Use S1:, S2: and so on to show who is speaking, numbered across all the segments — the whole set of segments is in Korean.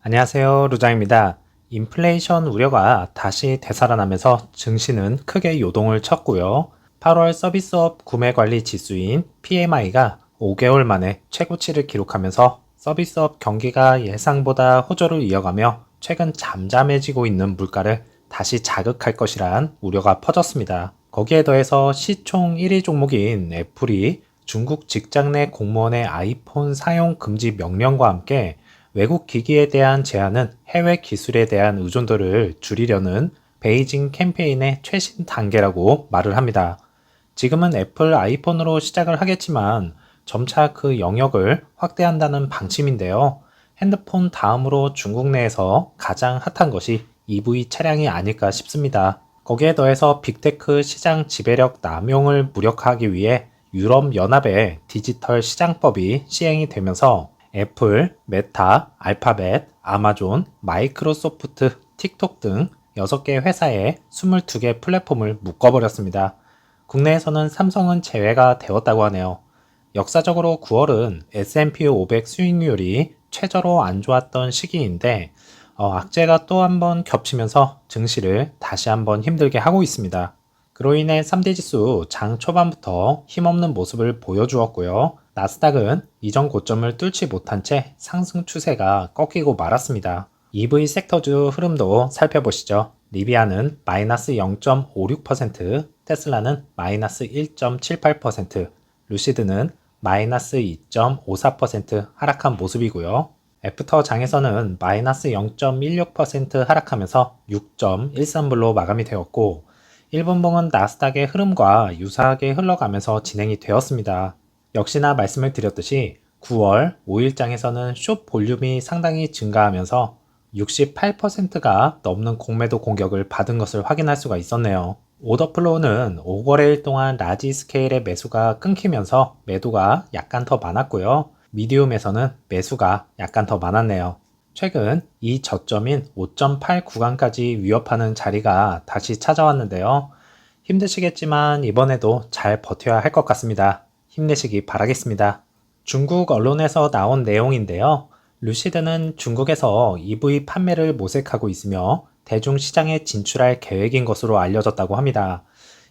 S1: 안녕하세요. 루장입니다. 인플레이션 우려가 다시 되살아나면서 증시는 크게 요동을 쳤고요. 8월 서비스업 구매관리 지수인 PMI가 5개월 만에 최고치를 기록하면서 서비스업 경기가 예상보다 호조를 이어가며 최근 잠잠해지고 있는 물가를 다시 자극할 것이란 우려가 퍼졌습니다. 거기에 더해서 시총 1위 종목인 애플이 중국 직장 내 공무원의 아이폰 사용 금지 명령과 함께 외국 기기에 대한 제한은 해외 기술에 대한 의존도를 줄이려는 베이징 캠페인의 최신 단계라고 말을 합니다. 지금은 애플 아이폰으로 시작을 하겠지만 점차 그 영역을 확대한다는 방침인데요. 핸드폰 다음으로 중국 내에서 가장 핫한 것이 EV 차량이 아닐까 싶습니다. 거기에 더해서 빅테크 시장 지배력 남용을 무력화하기 위해 유럽연합의 디지털 시장법이 시행이 되면서 애플, 메타, 알파벳, 아마존, 마이크로소프트, 틱톡 등 6개 회사에 22개 플랫폼을 묶어버렸습니다. 국내에서는 삼성은 제외가 되었다고 하네요. 역사적으로 9월은 S&P 500 수익률이 최저로 안 좋았던 시기인데 악재가 또 한 번 겹치면서 증시를 다시 한번 힘들게 하고 있습니다. 그로 인해 3대 지수 장 초반부터 힘없는 모습을 보여주었고요. 나스닥은 이전 고점을 뚫지 못한 채 상승 추세가 꺾이고 말았습니다. EV 섹터주 흐름도 살펴보시죠. 리비아는 마이너스 0.56%, 테슬라는 마이너스 1.78%, 루시드는 마이너스 2.54% 하락한 모습이고요. 애프터 장에서는 마이너스 0.16% 하락하면서 6.13불로 마감이 되었고, 1분봉은 나스닥의 흐름과 유사하게 흘러가면서 진행이 되었습니다. 역시나 말씀을 드렸듯이 9월 5일장에서는 숏 볼륨이 상당히 증가하면서 68%가 넘는 공매도 공격을 받은 것을 확인할 수가 있었네요. 오더플로우는 5거래일 동안 라지 스케일의 매수가 끊기면서 매도가 약간 더 많았고요. 미디움에서는 매수가 약간 더 많았네요. 최근 이 저점인 5.8 구간까지 위협하는 자리가 다시 찾아왔는데요. 힘드시겠지만 이번에도 잘 버텨야 할 것 같습니다. 힘내시기 바라겠습니다. 중국 언론에서 나온 내용인데요. 루시드는 중국에서 EV 판매를 모색하고 있으며 대중시장에 진출할 계획인 것으로 알려졌다고 합니다.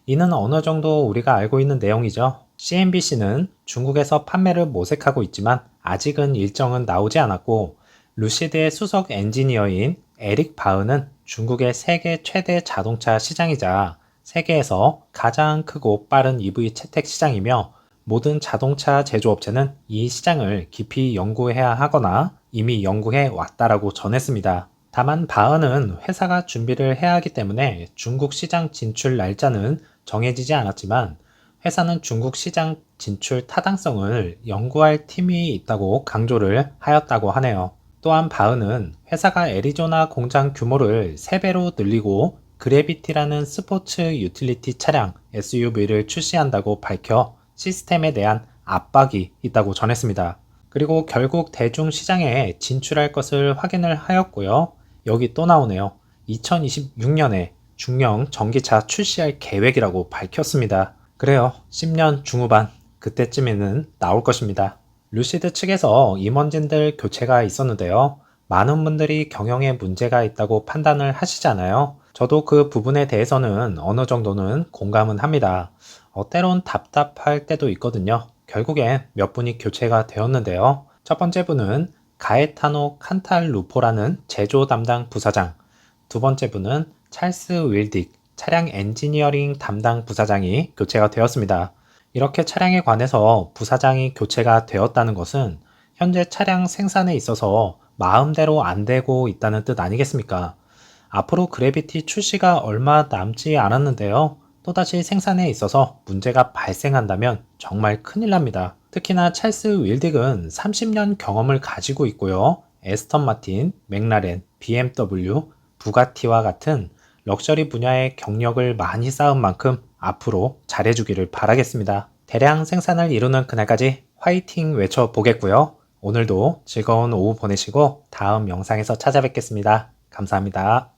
S1: 이는 어느 정도 우리가 알고 있는 내용이죠. CNBC는 중국에서 판매를 모색하고 있지만 아직은 일정은 나오지 않았고, 루시드의 수석 엔지니어인 에릭 바흐는 중국의 세계 최대 자동차 시장이자 세계에서 가장 크고 빠른 EV 채택 시장이며 모든 자동차 제조업체는 이 시장을 깊이 연구해야 하거나 이미 연구해 왔다라고 전했습니다. 다만 바흐는 회사가 준비를 해야 하기 때문에 중국 시장 진출 날짜는 정해지지 않았지만 회사는 중국 시장 진출 타당성을 연구할 팀이 있다고 강조를 하였다고 하네요. 또한 바흐는 회사가 애리조나 공장 규모를 3배로 늘리고 그래비티라는 스포츠 유틸리티 차량 SUV를 출시한다고 밝혀 시스템에 대한 압박이 있다고 전했습니다. 그리고 결국 대중시장에 진출할 것을 확인을 하였고요. 여기 또 나오네요. 2026년에 중형 전기차 출시할 계획이라고 밝혔습니다. 그래요. 10년 중후반 그때쯤에는 나올 것입니다. 루시드 측에서 임원진들 교체가 있었는데요. 많은 분들이 경영에 문제가 있다고 판단을 하시잖아요. 저도 그 부분에 대해서는 어느 정도는 공감은 합니다. 때론 답답할 때도 있거든요. 결국엔 몇 분이 교체가 되었는데요. 첫 번째 분은 가에타노 칸탈루포라는 제조 담당 부사장, 두 번째 분은 찰스 윌딕 차량 엔지니어링 담당 부사장이 교체가 되었습니다. 이렇게 차량에 관해서 부사장이 교체가 되었다는 것은 현재 차량 생산에 있어서 마음대로 안 되고 있다는 뜻 아니겠습니까? 앞으로 그래비티 출시가 얼마 남지 않았는데요. 또다시 생산에 있어서 문제가 발생한다면 정말 큰일 납니다. 특히나 찰스 윌딕은 30년 경험을 가지고 있고요. 에스턴 마틴, 맥라렌, BMW, 부가티와 같은 럭셔리 분야의 경력을 많이 쌓은 만큼 앞으로 잘해주기를 바라겠습니다. 대량 생산을 이루는 그날까지 화이팅 외쳐보겠고요. 오늘도 즐거운 오후 보내시고 다음 영상에서 찾아뵙겠습니다. 감사합니다.